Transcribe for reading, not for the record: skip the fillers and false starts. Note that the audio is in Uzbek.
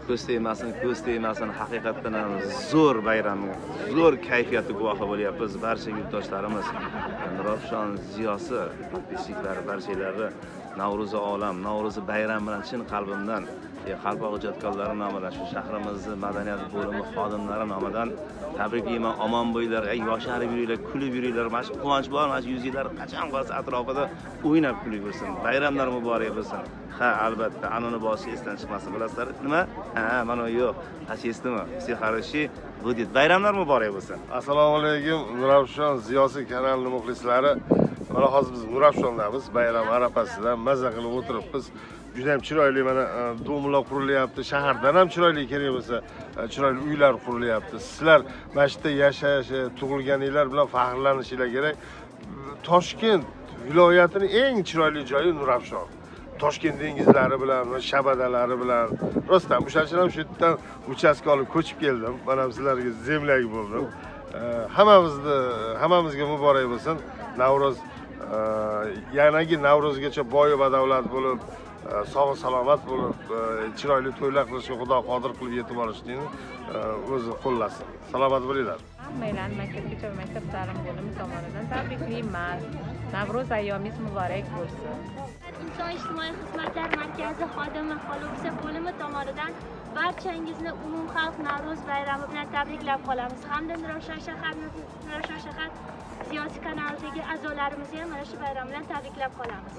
ko'z tegmasin, haqiqatdan ham zo'r bayram, zo'r kayfiyatga guvohi bo'lyapmiz. Barcha yurtdoshlarimiz Nurafshon ziyosi, podpischiklari, barchalari Navro'zi olam, Navro'zi bayram bilan chin qalbimdan Qalpoq ijodkorlari nomidan, shu shahrimizni madaniyat bo'limi xodimlari nomidan tabriklayman. Omon bo'linglar, yosharib yuringlar, kulib yuringlar. Mana shu quvonch bor, mana shu yuzinglar qachon qolsa atrofida o'ynab kulib yursin. Bayramlar muborak bo'lsin. Ha, albatta, an'ana boshi esdan chiqmasin. Bilasizlar, nima? Ha, mana yo'q. Hasistimi? Все хороши будет. Bayramlar muborak bo'lsin. Assalomu alaykum, Nurafshon ziyosi kanalining muxlislari. Mana hozir biz Nurafshondamiz, bayram arafasida maza qilib o'tiribmiz. Juda ham chiroyli mana domlar qurilyapti. Shahardan ham chiroyli kerak bo'lsa, chiroyli uylar qurilyapti. Sizlar mana shu yerda yashash, tug'ilganinglar bilan faxrlanishinglar kerak. Toshkent viloyatining eng chiroyli joyi Nurafshon. Toshkent dengizlari bilan, shabadalari bilan. Rostdan o'shaning ham shu yerdan uchastka olib ko'chib keldim. Mana sizlarga zemlyak bo'ldim. Hammamizga muborak bo'lsin. Navro'z yanagi Navro'zgacha boy va davlat bo'lib, sog' salomat bo'lib, chiroyli to'ylar qilishga Xudo qodir qilib yetib olishni o'zi qo'llasin. Salomat bo'linglar. Hammalarni maktabgacha va maktab ta'lim bo'limi tomonidan tabriklayman. Navro'z ayyomingiz muborak bo'lsin. Inson ijtimoiy xizmatlar markazi xodimi Xolobisa bo'limi tomonidan barchangizni umumxalq Navro'z bayrami bilan tabriklab qolamiz. Hamda Nurafshon shahar ziyosi kanalidagi a'zolarimizni ham mana shu bayram bilan tabriklab qolamiz.